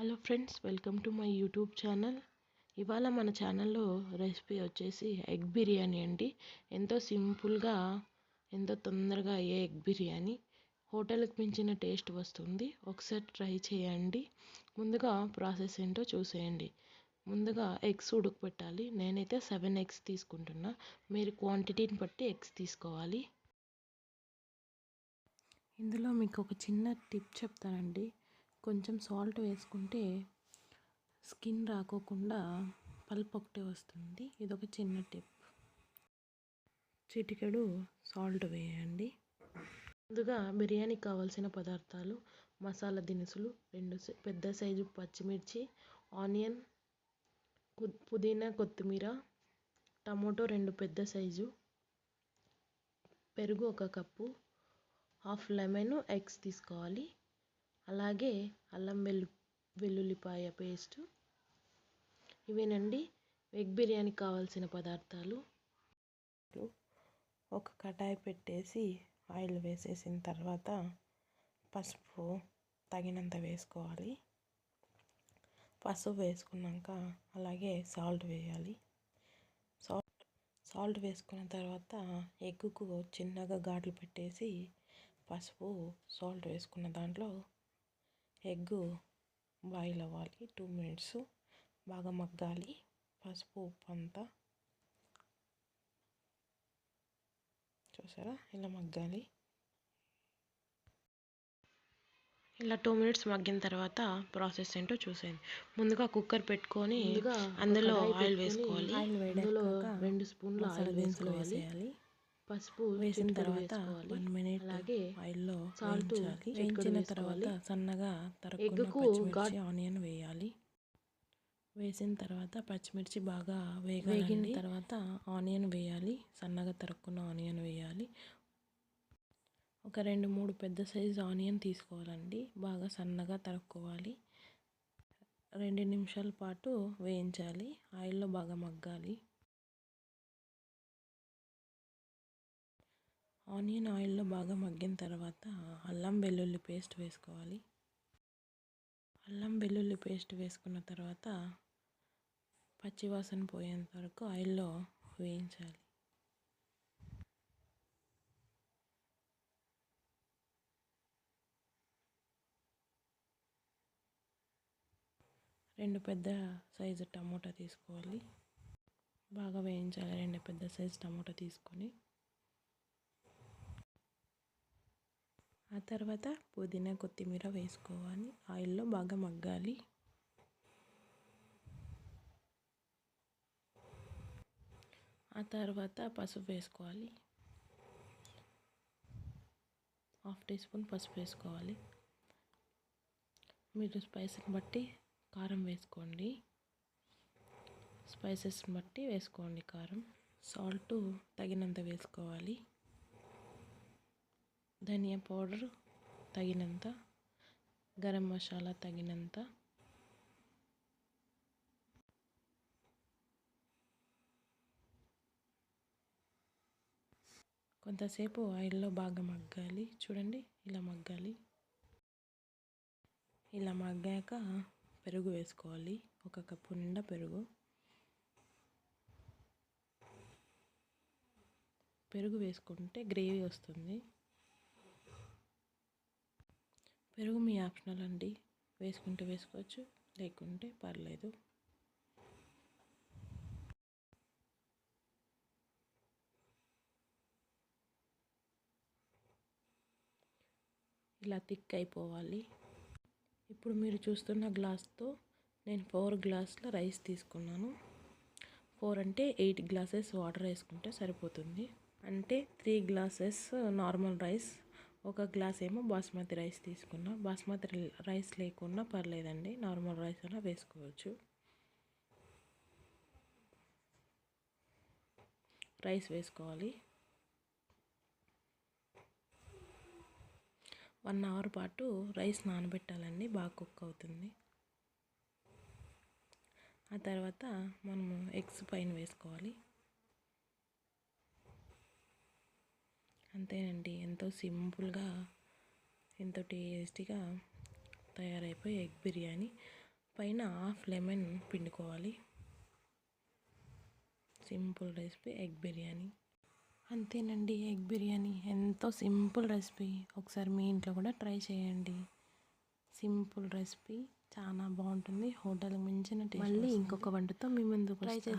Hello friends, welcome to my YouTube channel. ఇవాళ మన ఛానల్లో రెసిపీ వచ్చేసి ఎగ్ బిర్యానీ అండి. ఎంతో సింపుల్గా, ఎంతో తొందరగా అయ్యే ఎగ్ బిర్యానీ. హోటల్కి మించిన టేస్ట్ వస్తుంది. ఒకసారి ట్రై చేయండి. ముందుగా ప్రాసెస్ ఏంటో చూసేయండి. ముందుగా ఎగ్స్ ఉడకపెట్టాలి. నేనైతే 7 ఎగ్స్ తీసుకుంటున్నా. మీరు క్వాంటిటీని బట్టి ఎగ్స్ తీసుకోవాలి. ఇందులో మీకు ఒక చిన్న టిప్ చెప్తానండి. కొంచెం సాల్ట్ వేసుకుంటే స్కిన్ రాకోకుండా పల్ప్ ఒకటే వస్తుంది. ఇదొక చిన్న టిప్. చిటికెడు సాల్ట్ వేయండి. ముందుగా బిర్యానీకి కావాల్సిన పదార్థాలు: మసాలా దినుసులు, 2 పెద్ద సైజు పచ్చిమిర్చి, ఆనియన్, పుదీనా, కొత్తిమీర, టమోటో 2 పెద్ద సైజు, పెరుగు 1 కప్పు, హాఫ్ లెమన్, ఎగ్స్ తీసుకోవాలి. అలాగే అల్లం వెల్లుల్లిపాయ పేస్ట్. ఇవేనండి ఎగ్ బిర్యానీకి కావాల్సిన పదార్థాలు. ఒక కడాయి పెట్టేసి ఆయిల్ వేసేసిన తర్వాత పసుపు తగినంత వేసుకోవాలి. పసుపు వేసుకున్నాక అలాగే సాల్ట్ వేయాలి. సాల్ట్ వేసుకున్న తర్వాత ఎగ్గుకు చిన్నగా ఘాట్లు పెట్టేసి పసుపు సాల్ట్ వేసుకున్న దాంట్లో ఎగ్గు బాయిల్ అవ్వాలి. 2 మినిట్స్ బాగా మగ్గాలి. పసుపు ఉప్పు అంతా చూసారా, ఇలా మగ్గాలి. ఇలా 2 మినిట్స్ మగ్గిన తర్వాత ప్రాసెస్ ఏంటో చూసేయండి. ముందుగా కుక్కర్ పెట్టుకొని అందులో ఆయిల్ వేసుకోవాలి. అందులో 2 స్పూన్ల ఆయిల్ వేసుకోవాలి. పసుపు వేసిన తర్వాత 1 మినిట్ అలాగే ఆయిల్లో సాల్ట్ వేయించిన తర్వాత సన్నగా తరుక్కున్న పచ్చిమిర్చి, ఆనియన్ వేయాలి. వేసిన తర్వాత పచ్చిమిర్చి బాగా వేగిన తర్వాత ఆనియన్ వేయాలి. సన్నగా తరుక్కున్న ఆనియన్ వేయాలి. ఒక 2-3 పెద్ద సైజు ఆనియన్ తీసుకోవాలండి. బాగా సన్నగా తరుక్కోవాలి. 2 నిమిషాల పాటు వేయించాలి. ఆయిల్లో బాగా మగ్గాలి. ఆనియన్ ఆయిల్లో బాగా మగ్గిన తర్వాత అల్లం వెల్లుల్లి పేస్ట్ వేసుకోవాలి. అల్లం వెల్లుల్లి పేస్ట్ వేసుకున్న తర్వాత పచ్చివాసన పోయేంత వరకు ఆయిల్లో వేయించాలి. రెండు పెద్ద సైజు టమోటా తీసుకోవాలి. బాగా వేయించాలి. 2 పెద్ద సైజు టమోటా తీసుకొని ఆ తర్వాత పుదీనా, కొత్తిమీర వేసుకోవాలి. ఆయిల్లో బాగా మగ్గాలి. ఆ తర్వాత పసుపు వేసుకోవాలి. 1/2 టీ స్పూన్ పసుపు వేసుకోవాలి. మీరు స్పైసీని బట్టి కారం వేసుకోండి. స్పైసెస్ని బట్టి వేసుకోండి కారం. సాల్ట్ తగినంత వేసుకోవాలి. ధనియా పౌడర్ తగినంత, గరం మసాలా తగినంత, కొంతసేపు ఆయిల్లో బాగా మగ్గాలి. చూడండి, ఇలా మగ్గాలి. ఇలా మగ్గాక పెరుగు వేసుకోవాలి. 1 కప్పు నిండా పెరుగు. పెరుగు వేసుకుంటే గ్రేవీ వస్తుంది. పెరుగు మీ ఆప్షనల్ అండి. వేసుకుంటే వేసుకోవచ్చు, లేకుంటే పర్లేదు. ఇలా థిక్ అయిపోవాలి. ఇప్పుడు మీరు చూస్తున్న గ్లాస్తో నేను 4 గ్లాసుల రైస్ తీసుకున్నాను. 4 అంటే 8 గ్లాసెస్ వాటర్ వేసుకుంటే సరిపోతుంది. అంటే 3 గ్లాసెస్ నార్మల్ రైస్, 1 గ్లాస్ ఏమో బాస్మతి రైస్ తీసుకున్నా. బాస్మతి రైస్ లేకున్నా పర్లేదండి, నార్మల్ రైస్ అయినా వేసుకోవచ్చు. రైస్ వేసుకోవాలి. 1 అవర్ పాటు రైస్ నానబెట్టాలండి, బాగా కుక్ అవుతుంది. ఆ తర్వాత మనము ఎగ్స్ పైన వేసుకోవాలి. అంతేనండి, ఎంతో సింపుల్గా, ఎంతో టేస్టీగా తయారైపోయి ఎగ్ బిర్యానీ. పైన హాఫ్ లెమన్ పిండుకోవాలి. Simple recipe egg biryani. అంతేనండి, ఎగ్ బిర్యానీ ఎంతో సింపుల్ రెసిపీ. ఒకసారి మీ ఇంట్లో కూడా ట్రై చేయండి. సింపుల్ రెసిపీ చాలా బాగుంటుంది. హోటల్కి మించిన టేస్ట్. మళ్ళీ ఇంకొక వంటతో మీ ముందుకు ట్రై చేసి